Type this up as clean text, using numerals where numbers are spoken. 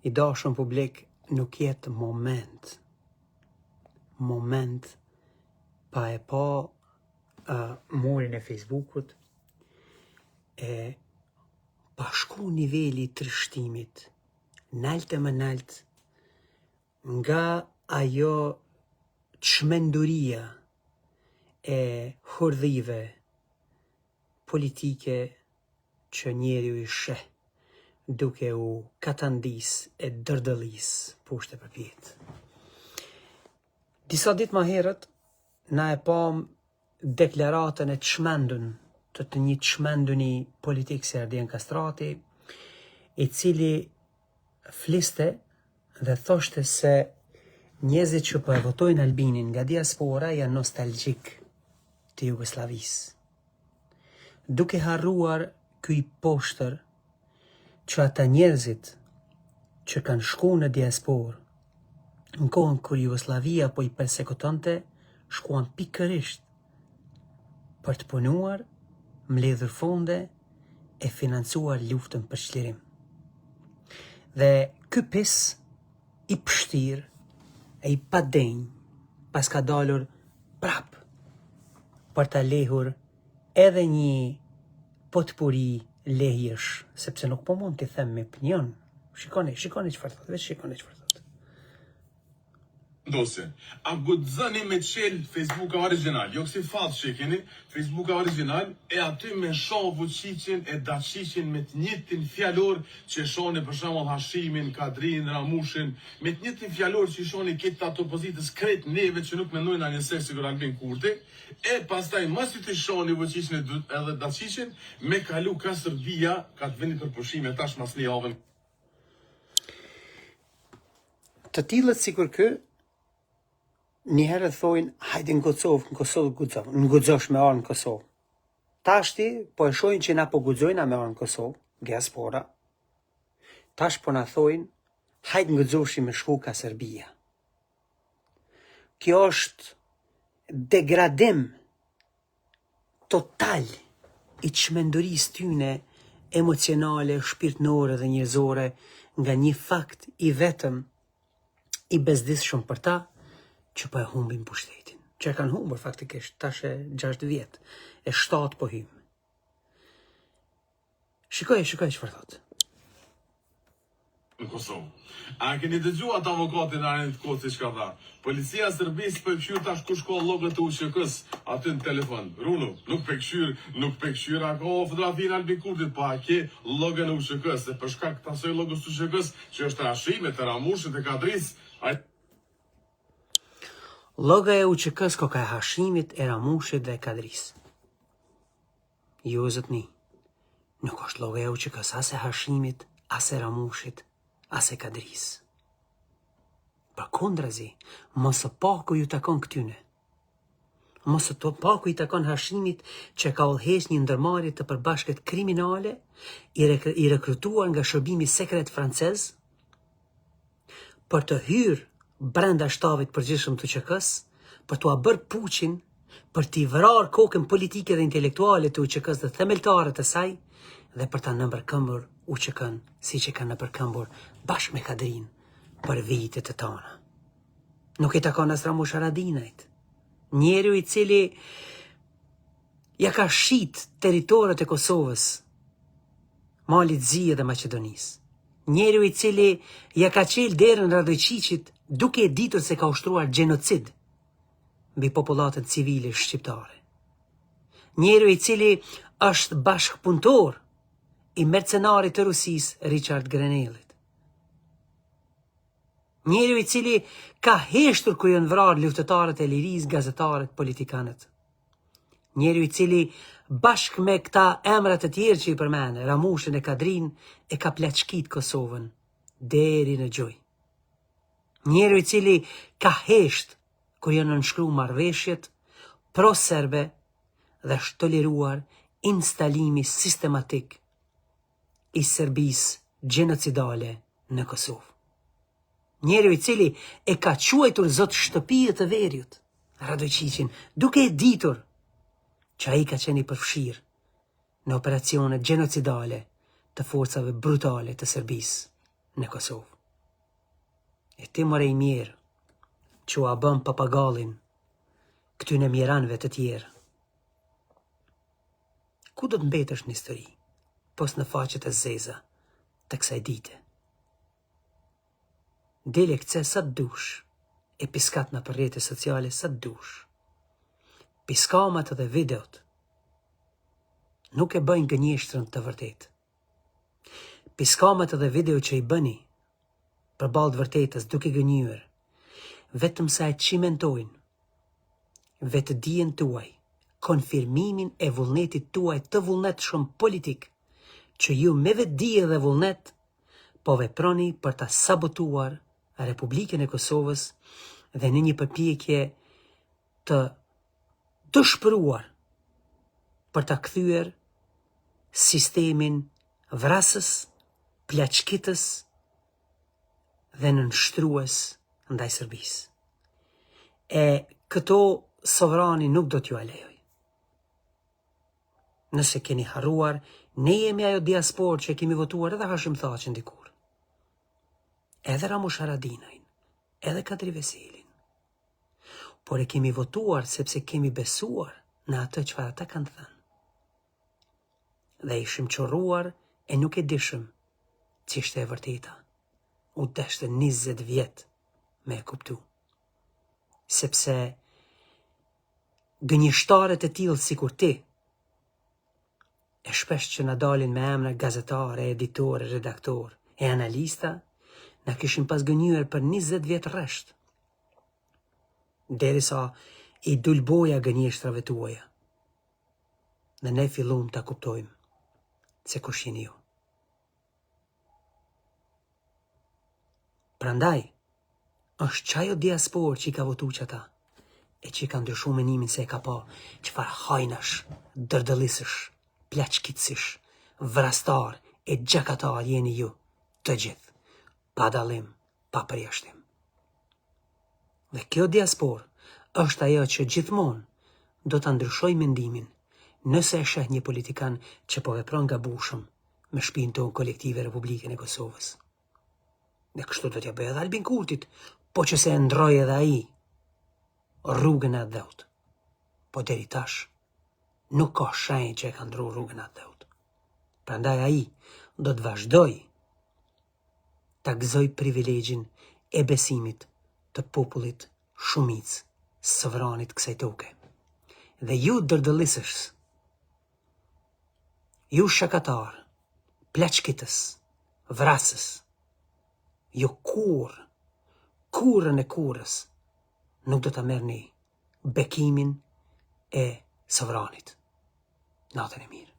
i dashur publik, nuk jetë moment pa e pa murin e Facebookut e pa shku niveli i trishtimit nalt e më nalt nga ajo çmenduria e hurdhive politike që njeriu i sheh duke u katandis e dërdëllis poshtë e përpjet. Disa ditë më herët na e pam deklaratën e çmendun të një çmenduni politik si Ardian Kastrati, i cili fliste dhe thoshte se njerëzit që po e votojnë Albinin nga diaspora janë nostalgjik të Jugosllavisë. Duke harruar ky poshtër që ata njerëzit që kanë shku në diasporë në kohën kur Jugoslavia po i persekutonte, shkuan pikërisht për të punuar, mbledhur fonde e financuar luftën për çlirim. Dhe ky pis i pështir e i padenj pas ka dalur prap për ta lehur edhe një potpuri lehjesh, sepse nuk po mund t'i them me opinion. Shikoni çfarë thotë, vetë shikoni çfarë thotë. Dose, a guxoni me qel Facebooka original, jo kësi fat që keni, Facebooka original, e aty me shoh Vučićin e Dačićin me të njëjtin fjalor që shoni për shembull Hashimin, Kadrin, Ramushin, me të njëjtin fjalor që shoni këtë ato opozitës kret neve që nuk mendojnë anëse sigur Albin Kurti, e pastaj mos i të shoni Vučićin edhe Dačićin, me kalu ka Serbia, ka të vendi për pushime tash mas një javën. Të tillët sikur kë njëherë thojnë, hajde në Kosovë, në guxosh me arë në Kosovë. Tashti, po e shojnë që na po guxojna me arë në Kosovë, diaspora. Tash po na thojnë, hajde në guxoshi me shku ka Serbia. Kjo është degradim total i çmendurisë tyne emocionale, shpirtënore dhe njerëzore nga një fakt i vetëm i bezdisshëm për ta, që po e humbin pushtetin. Që e kanë humbur faktikisht, tash e 6 vjet, e 7 po hym. Shikoj çfarë thotë. Në Kosovë. A keni dëgjuar atë avokatin Arend Koci çka tha? Policia e Serbisë po e këshyr tash kush ka llogët e UÇK-s aty në telefon. Runo, nuk pe këshyr ako fotografinë Albin Kurtit, po a ke llogën e UÇK-s, se për shkak të asaj llogës së UÇK-s që është Hashimi, të Ramushit, të Kadris, Loga e UÇK-s ka e Hashimit, e Ramushit dhe e Kadris. Jo zotni. Nuk është loga e UÇK-s as e Hashimit, as e Ramushit, as e Kadris. Përkundrazi, mos e paku ju takon këtyne. Mos e paku i takon Hashimit që ka udhëheq një ndërmarrje të përbashkët kriminale i rekrutuar nga shërbimi sekret francez për të hyrë brenda shtabit përgjithshëm të UÇK-s, për t'u bërë puçin, për t'i vrarë kokën politike dhe intelektuale të UÇK-s dhe themeltarët e saj, dhe për ta nëpërkëmbur UÇK-n, siç e kanë nëpërkëmbur bashkë me Kadrin për vitet e tona. Nuk i takon as Ramush Haradinajt, njeriu i cili ja ka shit territorët e Kosovës, Malit Zi dhe Maqedonisë. Njeriu i cili ja ka qel derën Radojqiqit duke e ditur se ka ushtruar gjenocid mbi popullatën civile shqiptare. Njeriu i cili është bashkëpunëtor i mercenarit të Rusisë Richard Grenellit. Njeriu i cili ka heshtur ku janë vrarë luftëtarët e lirisë, gazetarët, politikanët. Njeriu i cili bashkë me këta emrat e tjerë që i përmene, Ramushin e Kadrin, e ka plaçkit Kosovën deri në gjoj. Njeriu i cili ka hesht kur janë nënshkruar marrëveshjet pro-serbe dhe është toleruar instalimi sistematik i Serbisë gjenocidale në Kosovë. Njeriu i cili e ka quajtur zot shtëpia të Veriut, Radojqiqin, duke e ditur që ai ka qenë i përfshirë në operacionet gjenocidale të forcave brutale të Serbisë në Kosovë. E ti mëre I mirë që a bëm papagallin këtyne mjeranve të tjerë. Ku do të mbetesh në histori, pos në faqet e zeza të kësaj dite? Dele këtëse sa të dush, e piskat në për rrjete sociale sa të dush. Piskamat dhe videot nuk e bëjnë gënjeshtrën të vërtet. Piskamat dhe video që I bëni për balë të vërtetës duke gënjur, vetëm sa e qimentojnë, vetë dijen tuaj, konfirmimin e vullnetit tuaj të vullnet shumë politik, që ju me vetë dije dhe vullnet, po veproni për ta sabotuar Republikën e Kosovës dhe në një përpjekje të dëshpëruar për ta kthyer sistemin vrasës, plaçkitës dhe nënshtrues ndaj Serbisë. E këto sovrani nuk do t'ju alejoj. Nëse keni harruar, ne jemi ajo diasporë që kemi votuar edhe Hashim Thaqin dikur. Edhe Ramush Haradinajn, edhe Kadri Veselin. Por e kemi votuar sepse kemi besuar në atë çfarë ata kanë thënë. Dhe ishim qorruar e nuk e dishëm që ishte e vërteta. U deshte 20 vjet me e kuptu. Sepse gënjeshtarët e tillë sikur ti, e shpesh që na dalin me emra gazetare, editore, redaktor e analista, na kishin pas gënjur për 20 vjet rresht. Derisa I dulboja gënjeshtrave tuaja. Dhe ne fillum ta kuptojmë se kush jeni ju. Prandaj, është qajo diasporë që I ka votu që ata, e që I ka ndryshu menimin se e ka pa çfarë hajnash, dërdëllisësh, plaçkitësish, vrastar e gjakatar jeni ju, të gjithë, pa dallim, pa përjashtim. Dhe kjo diasporë është ajo që gjithmonë do ta ndryshoj mendimin nëse e sheh një politikan që po vepron gabushëm me shpinën tonë kolektive Republikën e Kosovës. Dhe kështu do t'ja bëj edhe Albin Kurtit, po që se e ndroj edhe ai rrugën e dheut. Po deri tash nuk ka shenjë që e ka ndru rrugën e dheut. Prandaj ai do të vazhdoj ta gëzoj privilegjin e besimit të popullit shumicë sovranit kësaj toke. Dhe ju dërdëllisësh, ju shakatar, plaçkitës, vrasës, ju kurrën e kurrës, nuk do ta merrni bekimin e sovranit. Natën e mirë.